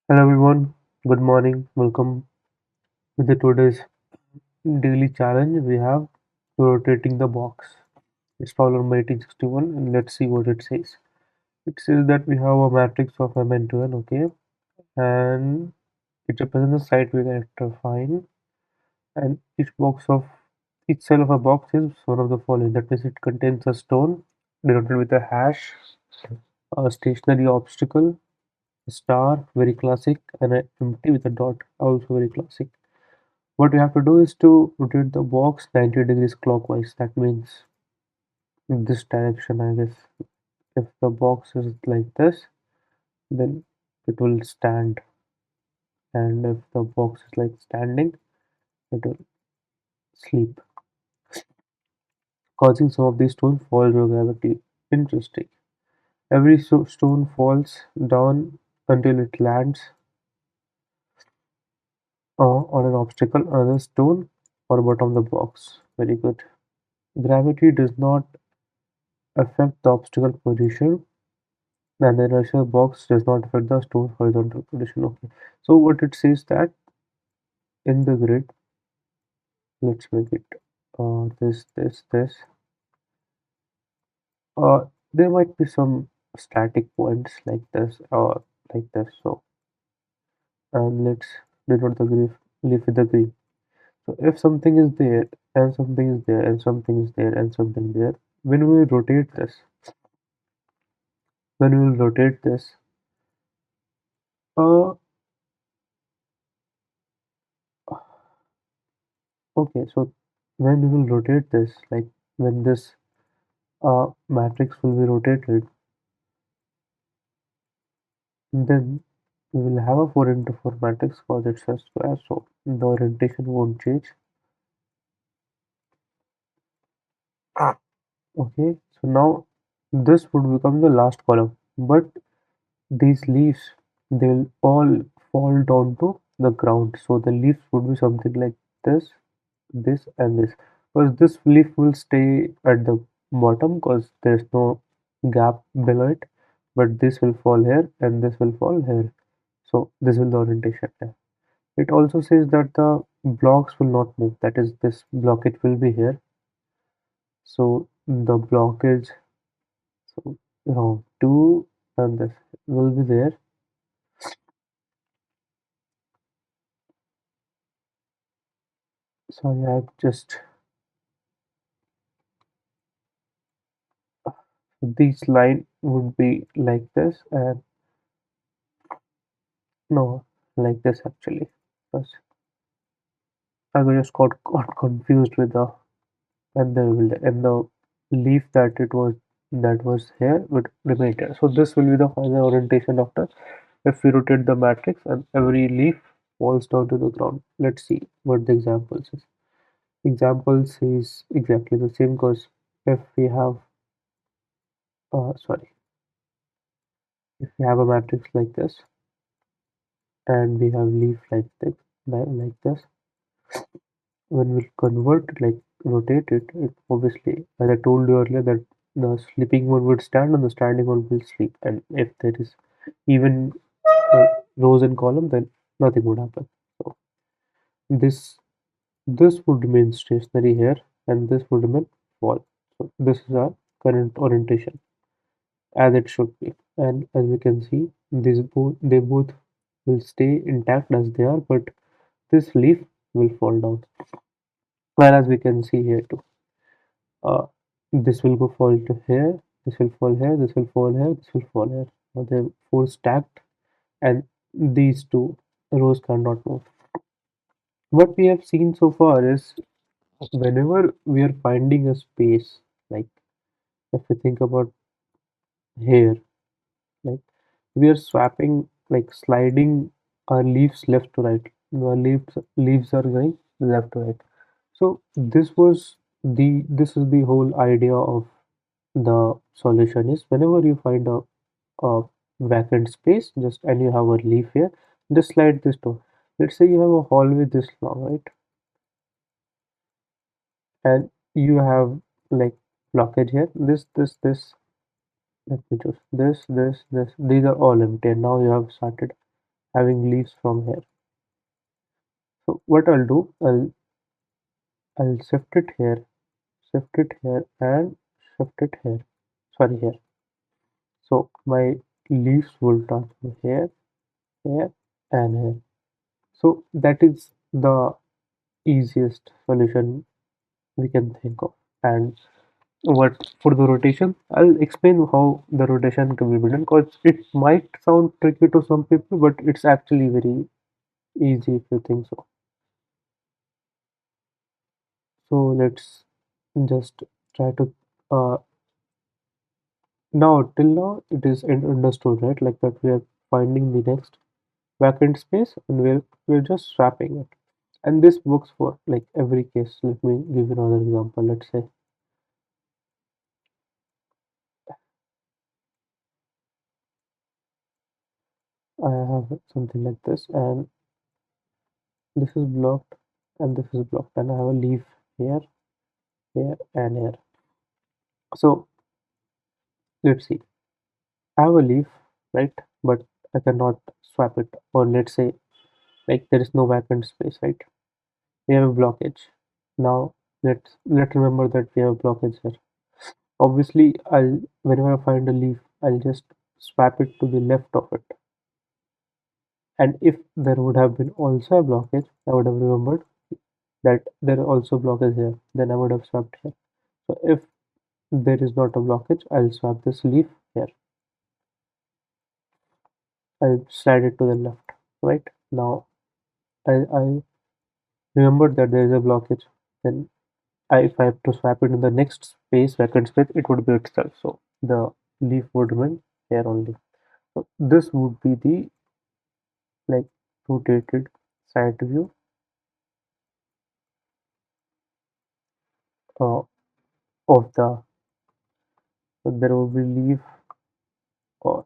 Hello everyone, good morning. Welcome to the today's daily challenge. We have rotating the box. It's problem number 1861 and let's see what it says. It says that we have a matrix of m into n, okay, and it represents the site we can define, and each cell of a box is one of the following. That means it contains a stone denoted with a hash, a stationary obstacle, a star, very classic, and an empty with a dot, also very classic. What we have to do is to rotate the box 90 degrees clockwise. That means in this direction, I guess. If the box is like this, then it will stand. And if the box is like standing, it will sleep, causing some of these stones fall due to gravity. Interesting. Every stone falls down until it lands on an obstacle, another stone, or bottom of the box. Very good. Gravity does not affect the obstacle position, and the inertial box does not affect the stone's horizontal position. Okay. So what it says that in the grid, let's make it this. There might be some static points like this or like this. So and let's denote the leaf with the green. So if something is there and something is there and something is there and something there, when we rotate this, when we will rotate this, uh, okay. So when we will rotate this, like when this matrix will be rotated, then we will have a 4 into 4 matrix because it's a square, so the orientation won't change. Okay, so now this would become the last column, but these leaves, they will all fall down to the ground. So the leaves would be something like this, this, and this. Because this leaf will stay at the bottom because there's no gap below it, but this will fall here and this will fall here. So this is the orientation. It also says that the blocks will not move. That is, this blockage will be here. So the blockage, so two and this will be there. Sorry, I've just this line would be like this and no, like this actually. Because I just got confused with the and the leaf that was here would remain here. So this will be the final orientation after if we rotate the matrix and every leaf falls down to the ground. Let's see what the example says. Example says exactly the same because if we have sorry, if we have a matrix like this and we have leaf like this, when we convert like rotate it obviously, as I told you earlier, that the sleeping one would stand and the standing one will sleep, and if there is even rows and column, then nothing would happen. So this this would remain stationary here and this would remain fall. So this is our current orientation as it should be, and as we can see, they both will stay intact as they are, but this leaf will fall down, whereas we can see here too. Uh, this will go fall to here, this will fall here, this will fall here, this will fall here. Now they're four stacked, and these two rows cannot move. What we have seen so far is whenever we are finding a space, like if we think about here, like we are swapping, like sliding our leaves left to right. Our leaves are going left to right. So this is the whole idea of the solution is whenever you find a vacant space, just and you have a leaf here, just slide this to. Let's say you have a hallway this long, right? And you have like blockage here. This. Let me choose this. These are all empty, and now you have started having leaves from here. So what I'll do, I'll shift it here, and shift it here. Sorry, here. So my leaves will transfer here, here, and here. So that is the easiest solution we can think of. And what for the rotation, I'll explain how the rotation can be done because it might sound tricky to some people, but it's actually very easy if you think so. So let's just try to uh, now till now it is understood, right? Like that we are finding the next vacant space and we're just swapping it. And this works for like every case. Let me give you another example. Let's say I have something like this, and this is blocked, and this is blocked, and I have a leaf here, here, and here. So let's see. I have a leaf, right? But I cannot swap it. Or let's say like there is no vacant space, right? We have a blockage. Now let's remember that we have a blockage here. Obviously, I'll whenever I find a leaf, I'll just swap it to the left of it. And if there would have been also a blockage, I would have remembered that there are also blockage here. Then I would have swapped here. So if there is not a blockage, I'll swap this leaf here. I'll slide it to the left. Right now, I remember that there is a blockage. Then if I have to swap it in the next space, vacant space, it would be itself. So the leaf would remain here only. So this would be the like rotated side view uh, of the. So there will be leaf, or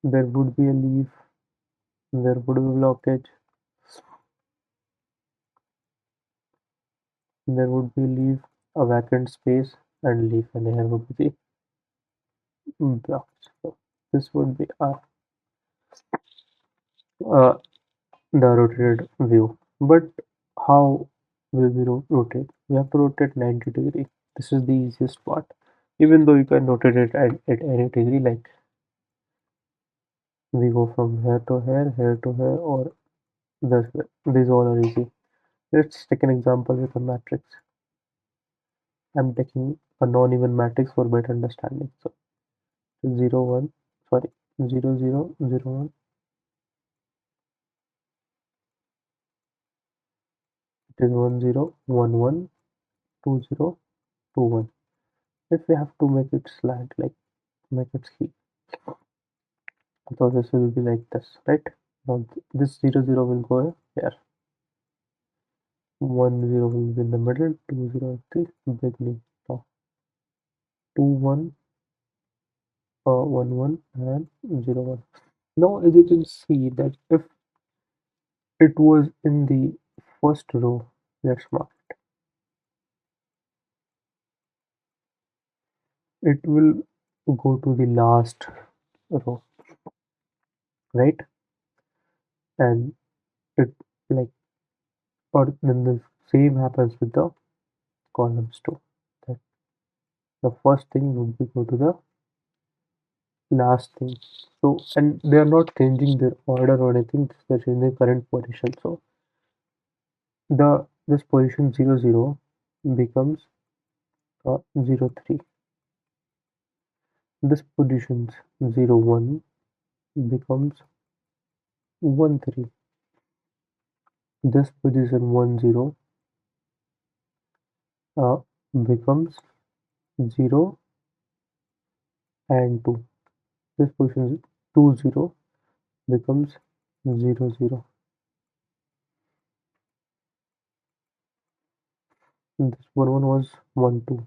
there would be a leaf, there would be blockage, there would be leaf, a vacant space, and leaf, and here would be the blockage. So this would be our uh, the rotated view. But how will we rotate? We have to rotate 90 degree. This is the easiest part. Even though you can rotate it at any degree, like we go from here to here, or this way. These all are easy. Let's take an example with a matrix. I'm taking a non-even matrix for better understanding. So 0 1, sorry, 0 0 0 1. It is 1 0 1 1 2 0 2 1. If we have to make it slant, like make it sleek, so this will be like this, right? Now this 0 0 will go here. 1 0 will be in the middle. 2 0 is the beginning. Now 2 1 1 1 and 0 1. Now as you can see that if it was in the first row, let's mark it will go to the last row, right? And it like, or then the same happens with the columns too, that the first thing would be go to the last thing. So and they are not changing their order or anything, they're changing their current position. So the this position 0 0 becomes 0 3. This position 0 1 becomes 1 3. This position 1 0 uh, becomes 0 and 2. This position 2 0 becomes 0 0. This 1 1 was 1 2.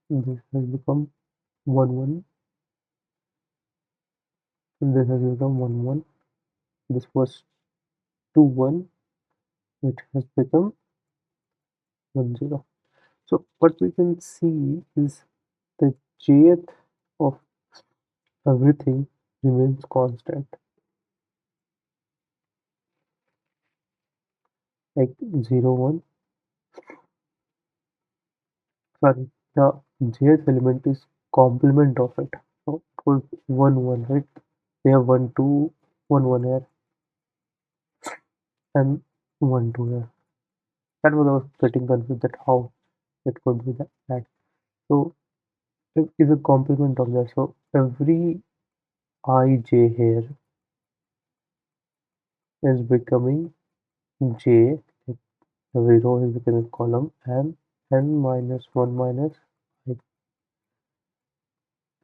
This has become 1 1. This has become 1 1. This was 2 1, which has become 1 0. So what we can see is the jth of everything remains constant. like 0 1. Sorry, the jth element is complement of it. So it was 1 1, right? We have 1 2 1 1 here and 1 2 here. That was I was getting confused that how it could be that. So it is a complement of that. So every ij here is becoming j. Like every row is becoming a column and n minus 1 minus I.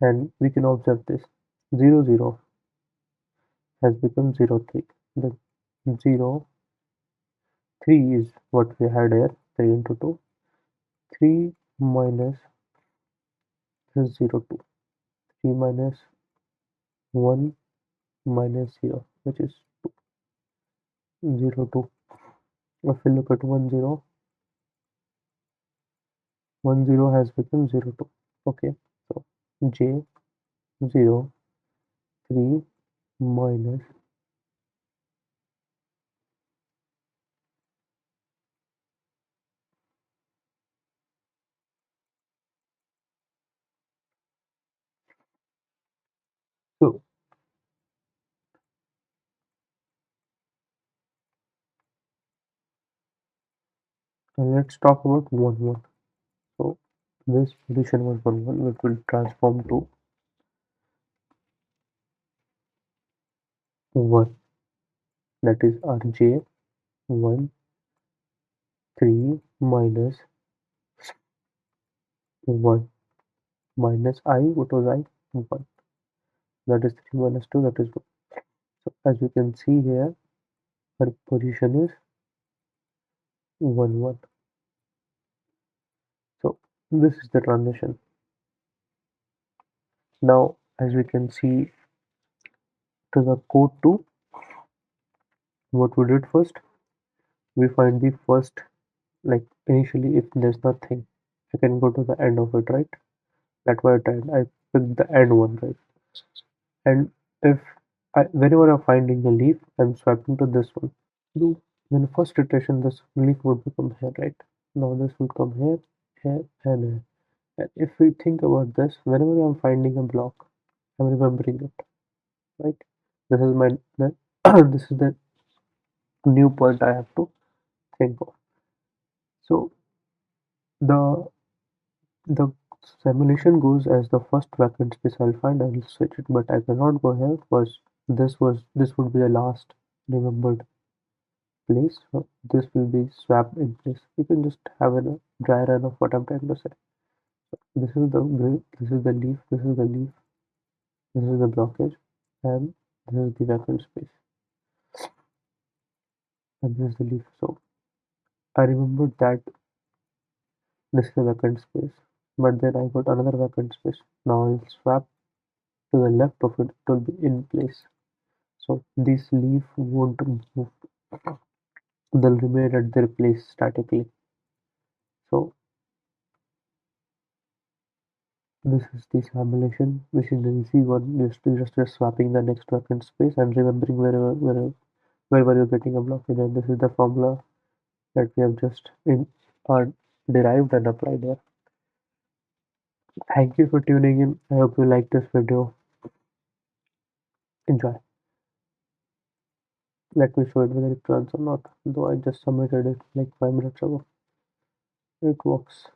And we can observe this 0 0 has become 0 3. The 0 3 is what we had here, 3 into 2. 3 minus this 0 2. 3 minus 1 minus 0, which is 0 2. If we look at 1 0, 1 0 has become 0 2. Okay, so j 0 3 minus. So let's talk about 1 1. So this position was 1 1, which will transform to 1. That is rj 1 3 minus 1 minus I. What was I? 1. That is 3 minus 2. That is 1. So as you can see here, her position is 1 1. So this is the transition. Now, as we can see to the code 2, what we did first, we find the first, like initially, if there's nothing, I can go to the end of it, right? That's why I tried. I picked the end one, right? And if whenever I'm finding a leaf, I'm swapping to this one. So in first iteration, this leaf would become here, right? Now this will come here, here, and here. And if we think about this, whenever I'm finding a block, I'm remembering it, right? This is my this is the new point I have to think of. So the the simulation goes as the first vacant space I'll find, I'll switch it, but I cannot go here because this would be the last remembered place. So this will be swapped in place. You can just have a dry run of what I'm trying to say. This is the grid, this is the leaf, this is the leaf, this is the blockage, and this is the vacant space, and this is the leaf. So I remembered that this is a vacant space, but then I got another vacant space. Now I'll swap to the left of it, it will be in place. So this leaf won't move, they'll remain at their place statically. So this is the simulation, which is the easy one, just swapping the next vacant space and remembering wherever you're getting a blockage. And this is the formula that we have just derived and applied here. Thank you for tuning in. I hope you like this video. Enjoy. Let me show it whether it runs or not. Though I just submitted it like 5 minutes ago. It works.